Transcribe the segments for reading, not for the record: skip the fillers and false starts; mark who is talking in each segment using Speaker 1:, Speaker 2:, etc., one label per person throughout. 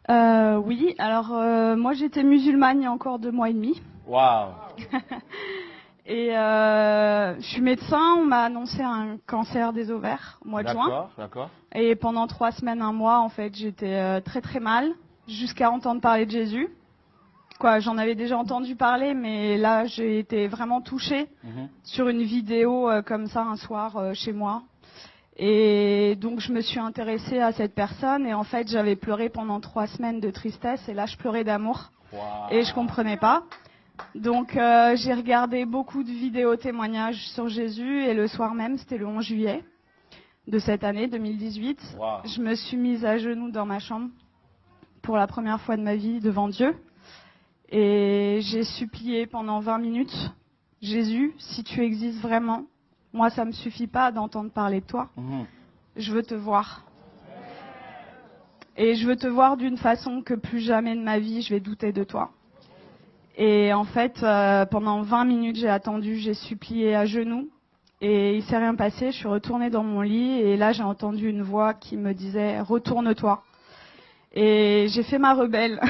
Speaker 1: Oui, alors moi j'étais musulmane il y a encore 2 mois et demi.
Speaker 2: Waouh.
Speaker 1: Et je suis médecin, on m'a annoncé un cancer des ovaires au mois de juin.
Speaker 2: D'accord, d'accord.
Speaker 1: Et pendant 3 semaines, 1 mois, en fait, j'étais très très mal, jusqu'à entendre parler de Jésus. Quoi, j'en avais déjà entendu parler, mais là j'ai été vraiment touchée sur une vidéo comme ça un soir chez moi. Et donc je me suis intéressée à cette personne et en fait j'avais pleuré pendant 3 semaines de tristesse et là je pleurais d'amour.
Speaker 2: Wow.
Speaker 1: Et je comprenais pas. Donc j'ai regardé beaucoup de vidéos témoignages sur Jésus et le soir même, c'était le 11 juillet de cette année 2018,
Speaker 2: Wow.
Speaker 1: je me suis mise à genoux dans ma chambre pour la première fois de ma vie devant Dieu et j'ai supplié pendant 20 minutes, Jésus, si tu existes vraiment, moi ça me suffit pas d'entendre parler de toi, je veux te voir. Et je veux te voir d'une façon que plus jamais de ma vie je vais douter de toi. Et en fait, pendant 20 minutes, j'ai attendu, j'ai supplié à genoux. Et il s'est rien passé, je suis retournée dans mon lit. Et là, j'ai entendu une voix qui me disait « Retourne-toi ». Et j'ai fait ma rebelle.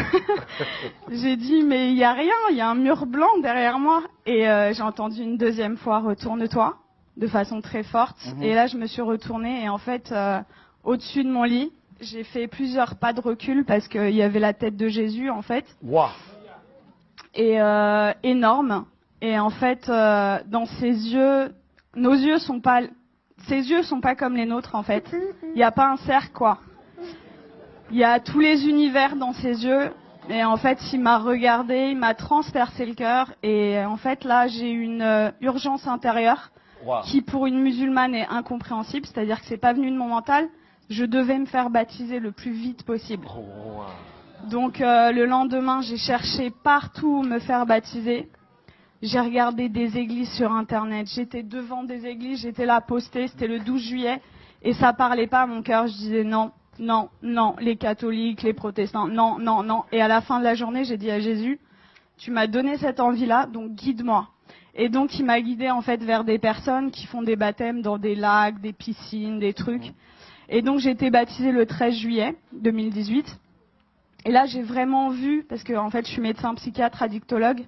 Speaker 1: J'ai dit « Mais il n'y a rien, il y a un mur blanc derrière moi ». Et j'ai entendu une deuxième fois « Retourne-toi » de façon très forte. Et là, je me suis retournée. Et en fait, au-dessus de mon lit, j'ai fait plusieurs pas de recul parce qu'il y avait la tête de Jésus, en fait.
Speaker 2: Wow.
Speaker 1: Et énorme. Et en fait, dans ses yeux, ses yeux sont pas comme les nôtres en fait. Il n'y a pas un cercle quoi. Il y a tous les univers dans ses yeux. Et en fait, il m'a regardé, il m'a transpercé le cœur. Et en fait, là, j'ai une urgence intérieure qui, pour une musulmane, est incompréhensible. C'est-à-dire que c'est pas venu de mon mental. Je devais me faire baptiser le plus vite possible. Donc le lendemain, j'ai cherché partout où me faire baptiser. J'ai regardé des églises sur Internet. J'étais devant des églises, j'étais là postée. C'était le 12 juillet. Et ça parlait pas à mon cœur. Je disais non, non, non. Les catholiques, les protestants, non, non, non. Et à la fin de la journée, j'ai dit à Jésus, tu m'as donné cette envie-là, donc guide-moi. Et donc il m'a guidée en fait vers des personnes qui font des baptêmes dans des lacs, des piscines, des trucs. Et donc j'ai été baptisée le 13 juillet 2018. Et là, j'ai vraiment vu, parce que en fait, je suis médecin psychiatre, addictologue,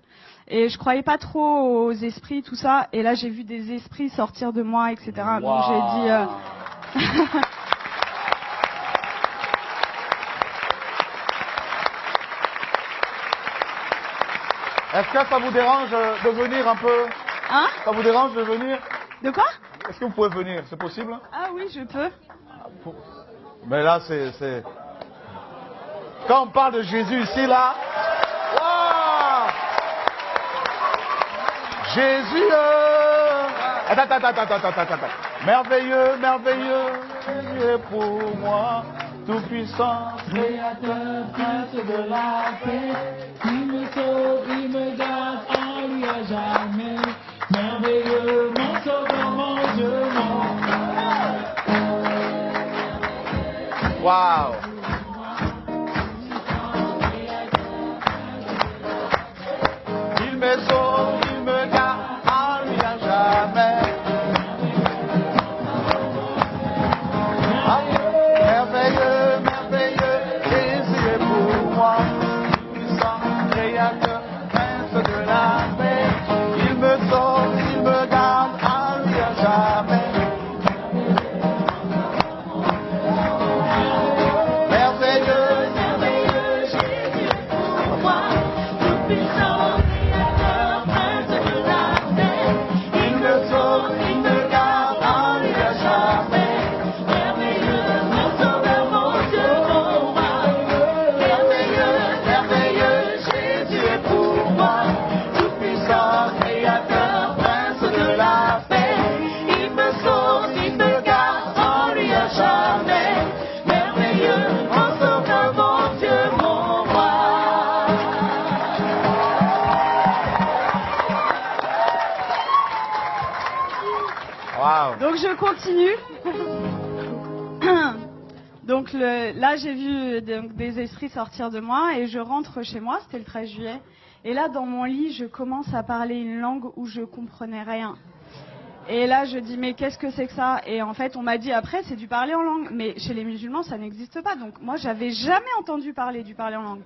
Speaker 1: et je croyais pas trop aux esprits, tout ça. Et là, j'ai vu des esprits sortir de moi, etc. Wow. Donc j'ai dit.
Speaker 2: Est-ce que ça vous dérange de venir un peu?
Speaker 1: Hein?
Speaker 2: Ça vous dérange de venir?
Speaker 1: De quoi?
Speaker 2: Est-ce que vous pouvez venir? C'est possible?
Speaker 1: Ah oui, je peux.
Speaker 2: Mais là, c'est... Quand on parle de Jésus ici, là... Wow! Jésus... Attends. Merveilleux, merveilleux, Jésus est pour moi, tout-puissant, créateur, prince de la paix. Il me sauve, il me garde, en lui à jamais. Merveilleux, mon sauveur, mon Dieu, mon... Wow! Il me sauve, il me garde, en lui à jamais. Merveilleux, merveilleux, Jésus est pour moi, puissant, créateur, prince de la paix. Il me sauve, il me garde, en lui à jamais. Merveilleux, merveilleux, Jésus est pour moi, tout puissant, créateur, prince de la paix. Il me sauve, il me garde, en lui à jamais. Merveilleux, mon sauveur, mon Dieu, mon roi. Merveilleux, merveilleux, Jésus est pour moi, tout puissant, créateur, prince de la paix. Il me sauve, il me garde, en lui à jamais. Merveilleux, mon sauveur, mon Dieu, mon roi. Wow.
Speaker 1: Donc je continue. Donc là, j'ai vu des esprits sortir de moi et je rentre chez moi, c'était le 13 juillet. Et là, dans mon lit, je commence à parler une langue où je comprenais rien. Et là, je dis, mais qu'est-ce que c'est que ça? Et en fait, on m'a dit après, c'est du parler en langue. Mais chez les musulmans, ça n'existe pas. Donc moi, j'avais jamais entendu parler du parler en langue.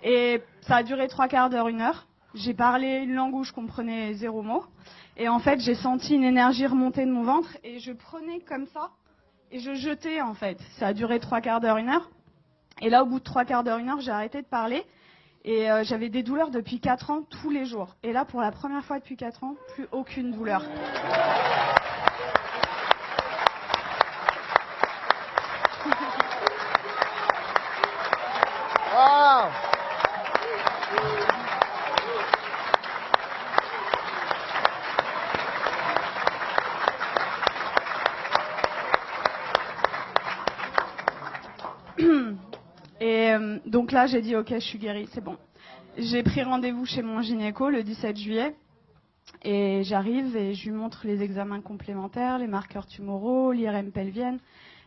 Speaker 1: Et ça a duré 3/4 d'heure, 1 heure. J'ai parlé une langue où je comprenais 0 mot. Et en fait, j'ai senti une énergie remonter de mon ventre. Et je prenais comme ça. Et je jetais, en fait. Ça a duré 3/4 d'heure, 1 heure. Et là, au bout de 3/4 d'heure, 1 heure, j'ai arrêté de parler. Et j'avais des douleurs depuis 4 ans, tous les jours. Et là, pour la première fois depuis 4 ans, plus aucune douleur.
Speaker 2: Wow.
Speaker 1: Et donc là, j'ai dit, ok, je suis guérie, c'est bon. J'ai pris rendez-vous chez mon gynéco le 17 juillet. Et j'arrive et je lui montre les examens complémentaires, les marqueurs tumoraux, l'IRM pelvienne.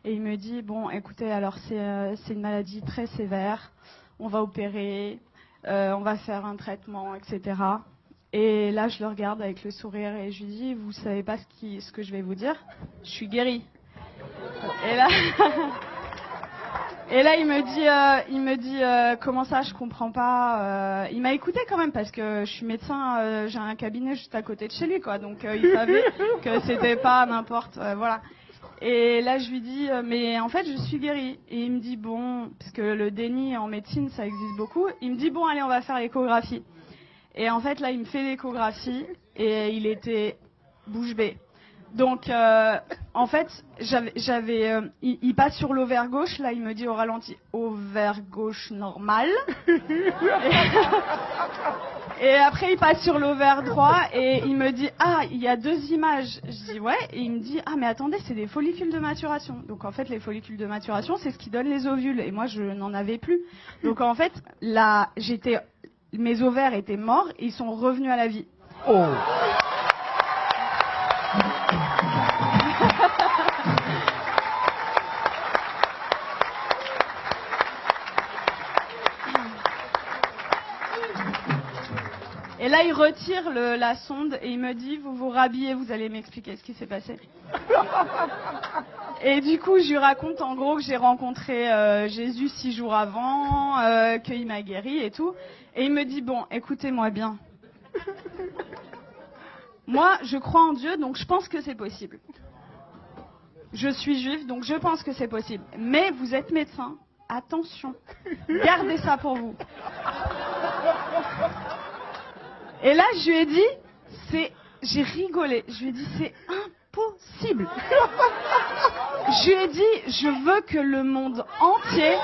Speaker 1: Et il me dit, bon, écoutez, alors c'est une maladie très sévère. On va opérer, on va faire un traitement, etc. Et là, je le regarde avec le sourire et je lui dis, vous savez pas ce que je vais vous dire? Je suis guérie. Et là... Et là, il me dit, comment ça, je comprends pas. Il m'a écouté quand même parce que je suis médecin, j'ai un cabinet juste à côté de chez lui, quoi. Donc il savait que c'était pas n'importe, voilà. Et là, je lui dis, mais en fait, je suis guérie. Et il me dit, bon, parce que le déni en médecine, ça existe beaucoup. Il me dit, bon, allez, on va faire l'échographie. Et en fait, là, il me fait l'échographie et il était bouche bée. Donc, en fait, il passe sur l'ovaire gauche. Là, il me dit au ralenti, ovaire gauche normal. Et après, il passe sur l'ovaire droit et il me dit, ah, il y a 2 images. Je dis, ouais. Et il me dit, ah, mais attendez, c'est des follicules de maturation. Donc, en fait, les follicules de maturation, c'est ce qui donne les ovules. Et moi, je n'en avais plus. Donc, en fait, là, mes ovaires étaient morts et ils sont revenus à la vie.
Speaker 2: Oh.
Speaker 1: Et là, il retire la sonde et il me dit, vous vous rhabillez, vous allez m'expliquer ce qui s'est passé. Et du coup, je lui raconte en gros que j'ai rencontré Jésus 6 jours avant, qu'il m'a guéri et tout. Et il me dit, bon, écoutez-moi bien. Moi, je crois en Dieu, donc je pense que c'est possible. Je suis juive, donc je pense que c'est possible. Mais vous êtes médecin, attention, gardez ça pour vous. Et là, je lui ai dit, j'ai rigolé, je lui ai dit, c'est impossible. Je lui ai dit, je veux que le monde entier...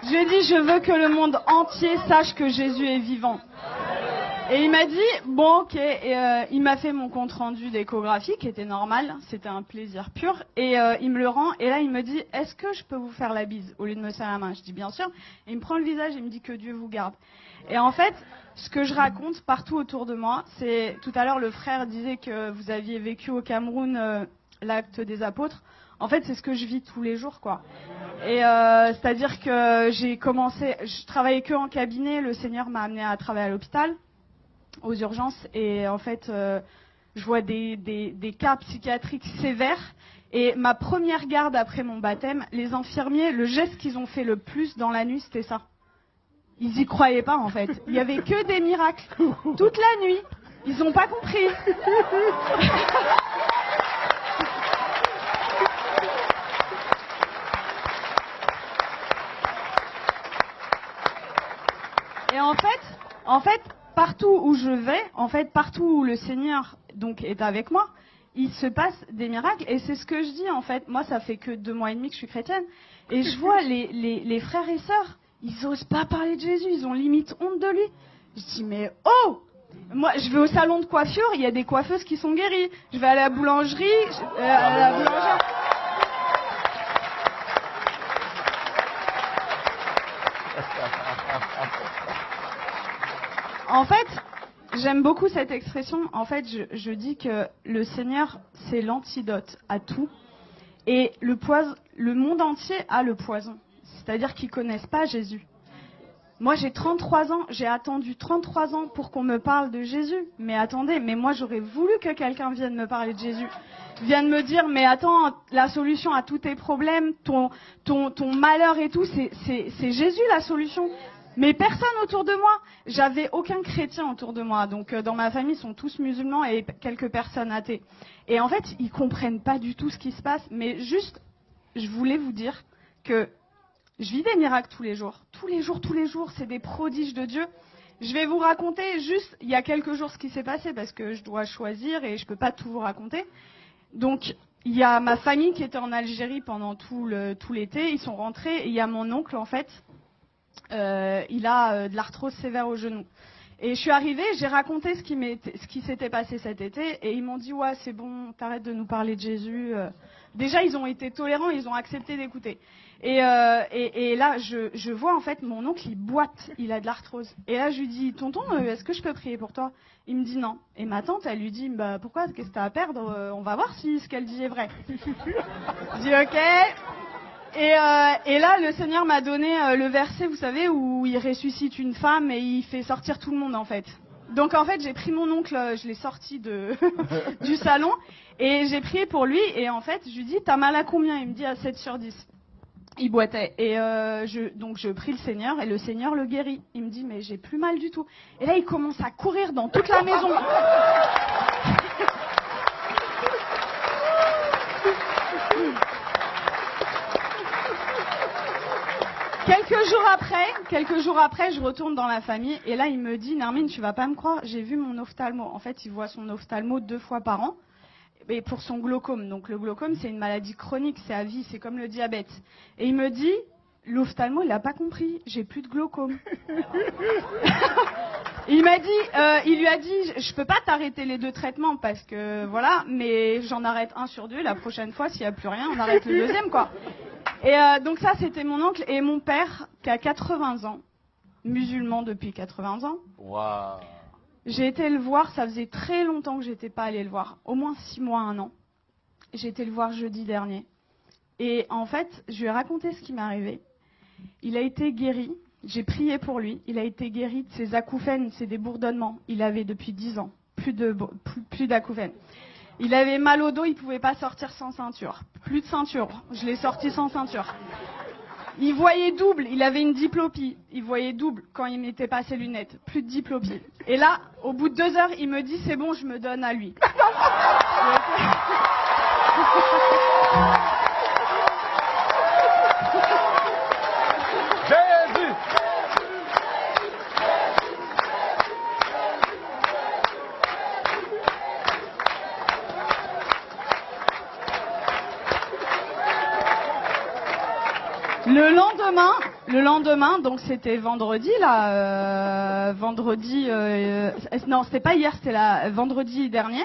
Speaker 1: Je lui ai dit, je veux que le monde entier sache que Jésus est vivant. Et il m'a dit, bon, ok. Et il m'a fait mon compte rendu d'échographie, qui était normal. C'était un plaisir pur. Et il me le rend. Et là, il me dit, est-ce que je peux vous faire la bise au lieu de me serrer la main? Je dis, bien sûr. Et il me prend le visage et il me dit que Dieu vous garde. Et en fait, ce que je raconte partout autour de moi, c'est... Tout à l'heure, le frère disait que vous aviez vécu au Cameroun l'acte des apôtres. En fait, c'est ce que je vis tous les jours, quoi. Et c'est-à-dire que je travaillais que en cabinet. Le Seigneur m'a amené à travailler à l'hôpital, aux urgences. Et en fait, je vois des cas psychiatriques sévères. Et ma première garde après mon baptême, les infirmiers, le geste qu'ils ont fait le plus dans la nuit, c'était ça. Ils y croyaient pas, en fait. Il y avait que des miracles. Toute la nuit. Ils n'ont pas compris. Et en fait, partout où je vais, partout où le Seigneur donc est avec moi, il se passe des miracles. Et c'est ce que je dis, en fait. Moi, ça fait que 2 mois et demi que je suis chrétienne. Et je vois les frères et sœurs, ils osent pas parler de Jésus. Ils ont limite honte de lui. Je dis, mais oh! Moi, je vais au salon de coiffure, il y a des coiffeuses qui sont guéries. Je vais à la boulangerie, à la boulangère. En fait, j'aime beaucoup cette expression. En fait, je dis que le Seigneur, c'est l'antidote à tout. Et le monde entier a le poison. C'est-à-dire qu'ils connaissent pas Jésus. Moi, j'ai 33 ans, j'ai attendu 33 ans pour qu'on me parle de Jésus. Mais attendez, mais moi, j'aurais voulu que quelqu'un vienne me parler de Jésus. Vienne me dire, mais attends, la solution à tous tes problèmes, ton malheur et tout, c'est Jésus la solution. Mais personne autour de moi. J'avais aucun chrétien autour de moi. Donc, dans ma famille, ils sont tous musulmans et quelques personnes athées. Et en fait, ils comprennent pas du tout ce qui se passe. Mais juste, je voulais vous dire que je vis des miracles tous les jours. Tous les jours, c'est des prodiges de Dieu. Je vais vous raconter juste, il y a quelques jours, ce qui s'est passé, parce que je dois choisir et je peux pas tout vous raconter. Donc, il y a ma famille qui était en Algérie pendant tout l'été. Ils sont rentrés et il y a mon oncle, en fait. Il a de l'arthrose sévère au genou. Et je suis arrivée, j'ai raconté ce qui s'était passé cet été, et ils m'ont dit, ouais, c'est bon, t'arrêtes de nous parler de Jésus. Déjà, ils ont été tolérants, ils ont accepté d'écouter. Et là, je vois en fait mon oncle, il boite, il a de l'arthrose. Et là, je lui dis, tonton, est-ce que je peux prier pour toi? Il me dit non. Et ma tante, elle lui dit, bah pourquoi? Qu'est-ce que t'as à perdre? On va voir si ce qu'elle dit est vrai. Je dis ok. Et là, le Seigneur m'a donné le verset, vous savez, où il ressuscite une femme et il fait sortir tout le monde, en fait. Donc, en fait, j'ai pris mon oncle, je l'ai sorti du salon, et j'ai prié pour lui, et en fait, je lui dis, t'as mal à combien? Il me dit, à 7 sur 10. Il boitait. Et donc, je prie le Seigneur, et le Seigneur le guérit. Il me dit, mais j'ai plus mal du tout. Et là, il commence à courir dans toute la maison. Quelques jours après, je retourne dans la famille et là, il me dit, Nermine, tu vas pas me croire, j'ai vu mon ophtalmo. En fait, il voit son ophtalmo 2 fois par an, et pour son glaucome. Donc, le glaucome, c'est une maladie chronique, c'est à vie, c'est comme le diabète. Et il me dit, l'ophtalmo, il a pas compris, j'ai plus de glaucome. Il lui a dit, je peux pas t'arrêter les 2 traitements parce que voilà, mais j'en arrête 1 sur 2. La prochaine fois, s'il y a plus rien, on arrête le 2e, quoi. Et donc ça, c'était mon oncle et mon père qui a 80 ans, musulman depuis 80 ans.
Speaker 3: Wow.
Speaker 1: J'ai été le voir, ça faisait très longtemps que j'étais pas allée le voir, au moins 6 mois, 1 an. J'ai été le voir jeudi dernier. Et en fait, je lui ai raconté ce qui m'est arrivé. Il a été guéri, j'ai prié pour lui, il a été guéri de ses acouphènes, c'est des bourdonnements. Il avait depuis 10 ans, plus d'acouphènes. Il avait mal au dos, il pouvait pas sortir sans ceinture. Plus de ceinture, je l'ai sorti sans ceinture. Il voyait double, il avait une diplopie. Il voyait double quand il mettait pas ses lunettes. Plus de diplopie. Et là, au bout de 2 heures, il me dit, c'est bon, je me donne à lui.
Speaker 3: Jésus.
Speaker 1: Le lendemain, donc c'était vendredi là, non, c'était pas hier, c'était vendredi dernier.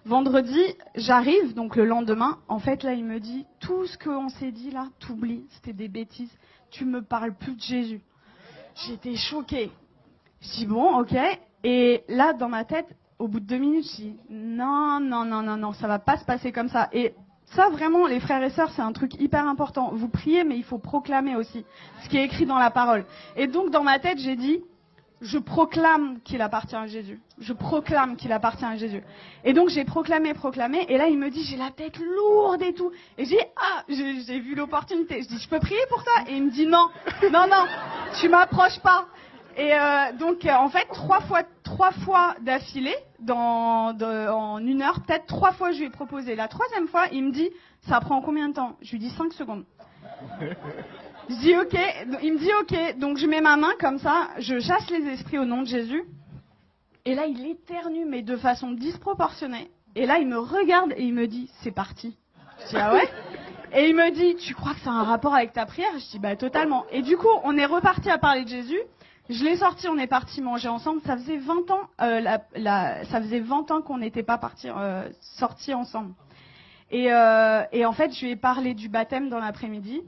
Speaker 1: Vendredi, j'arrive, donc le lendemain, en fait là, il me dit, tout ce qu'on s'est dit là, t'oublies, c'était des bêtises, tu me parles plus de Jésus. J'étais choquée. Je dis bon, ok. Et là, dans ma tête, au bout de 2 minutes, je dis non, ça va pas se passer comme ça. Et ça, vraiment, les frères et sœurs, c'est un truc hyper important. Vous priez, mais il faut proclamer aussi ce qui est écrit dans la parole. Et donc, dans ma tête, j'ai dit, je proclame qu'il appartient à Jésus. Je proclame qu'il appartient à Jésus. Et donc, j'ai proclamé. Et là, il me dit, j'ai la tête lourde et tout. Et j'ai dit, j'ai vu l'opportunité. Je dis, je peux prier pour toi? Et il me dit, non, tu m'approches pas. Et donc, en fait, 3 fois d'affilée, en 1 heure, peut-être 3 fois, je lui ai proposé. La 3e fois, il me dit, ça prend combien de temps? Je lui dis 5 secondes. Je dis ok. Il me dit ok. Donc, je mets ma main comme ça, je chasse les esprits au nom de Jésus. Et là, il éternue, mais de façon disproportionnée. Et là, il me regarde et il me dit, c'est parti. Je dis, ah ouais? Et il me dit, tu crois que ça a un rapport avec ta prière? Je dis, bah totalement. Et du coup, on est reparti à parler de Jésus. Je l'ai sorti, on est parti manger ensemble. Ça faisait 20 ans, ça faisait 20 ans qu'on n'était pas sortis ensemble. Et en fait, je lui ai parlé du baptême dans l'après-midi.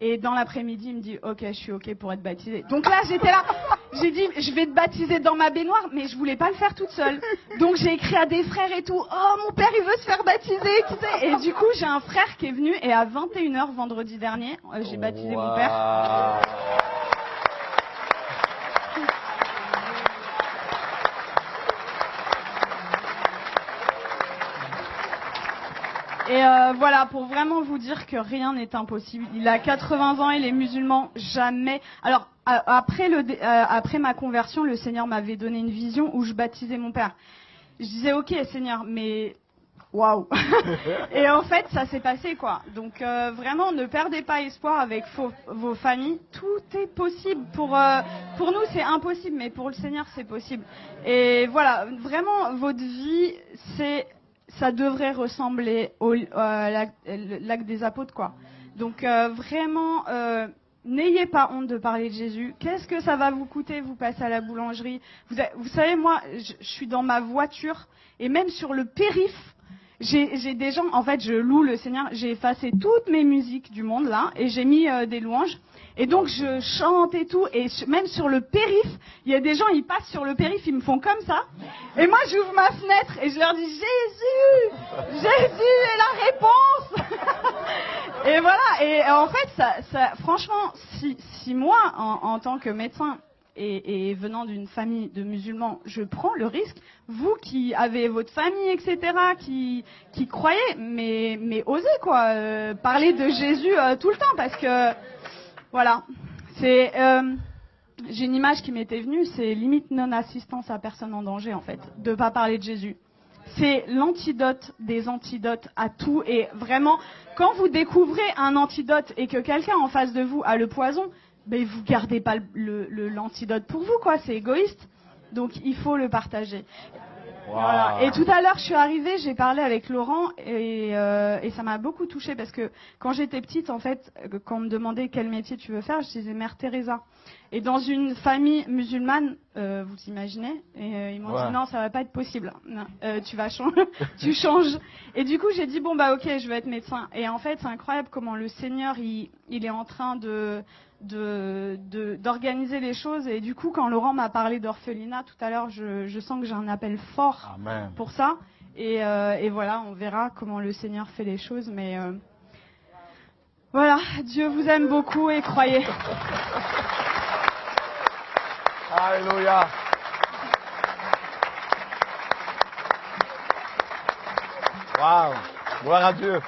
Speaker 1: Et dans l'après-midi, il me dit, ok, je suis ok pour être baptisé. Donc là, j'étais là. J'ai dit, je vais te baptiser dans ma baignoire, mais je voulais pas le faire toute seule. Donc j'ai écrit à des frères et tout. Oh, mon père, il veut se faire baptiser, tu sais. Et du coup, j'ai un frère qui est venu et à 21h vendredi dernier, j'ai baptisé mon père. Et voilà, pour vraiment vous dire que rien n'est impossible. Il a 80 ans, il est musulman, jamais. Alors, après ma conversion, le Seigneur m'avait donné une vision où je baptisais mon père. Je disais, ok, Seigneur, mais waouh. Et en fait, ça s'est passé, quoi. Donc, vraiment, ne perdez pas espoir avec vos familles. Tout est possible. Pour nous, c'est impossible, mais pour le Seigneur, c'est possible. Et voilà, vraiment, votre vie, ça devrait ressembler au lac des apôtres, quoi. Donc vraiment, n'ayez pas honte de parler de Jésus. Qu'est-ce que ça va vous coûter, vous passez à la boulangerie? Vous savez, moi, je suis dans ma voiture et même sur le périph', j'ai des gens, en fait, je loue le Seigneur, j'ai effacé toutes mes musiques du monde, là, et j'ai mis des louanges. Et donc, je chante et tout, et même sur le périph', il y a des gens, ils passent sur le périph', ils me font comme ça. Et moi, j'ouvre ma fenêtre et je leur dis, Jésus est la réponse. Et voilà, et en fait, franchement, si moi, en tant que médecin, et venant d'une famille de musulmans, je prends le risque. Vous qui avez votre famille, etc., qui croyez, mais osez, quoi, parler de Jésus tout le temps, parce que, voilà, j'ai une image qui m'était venue, c'est limite non-assistance à personne en danger, en fait, de pas parler de Jésus. C'est l'antidote des antidotes à tout, et vraiment, quand vous découvrez un antidote et que quelqu'un en face de vous a le poison, ben vous gardez pas l'antidote pour vous, quoi, c'est égoïste. Donc il faut le partager. Wow. Voilà. Et tout à l'heure, je suis arrivée, j'ai parlé avec Laurent et ça m'a beaucoup touchée parce que quand j'étais petite, en fait, quand on me demandait quel métier tu veux faire, je disais Mère Teresa. Et dans une famille musulmane, vous imaginez, et ils m'ont dit non, ça va pas être possible. Non, tu vas changer, tu changes. Et du coup, j'ai dit bon bah ok, je vais être médecin. Et en fait, c'est incroyable comment le Seigneur il est en train d'organiser les choses. Et du coup, quand Laurent m'a parlé d'orphelinat tout à l'heure, je sens que j'ai un appel fort pour ça. Et voilà, on verra comment le Seigneur fait les choses. Mais voilà, Dieu vous aime beaucoup et croyez.
Speaker 3: Alléluia. Waouh, gloire à Dieu.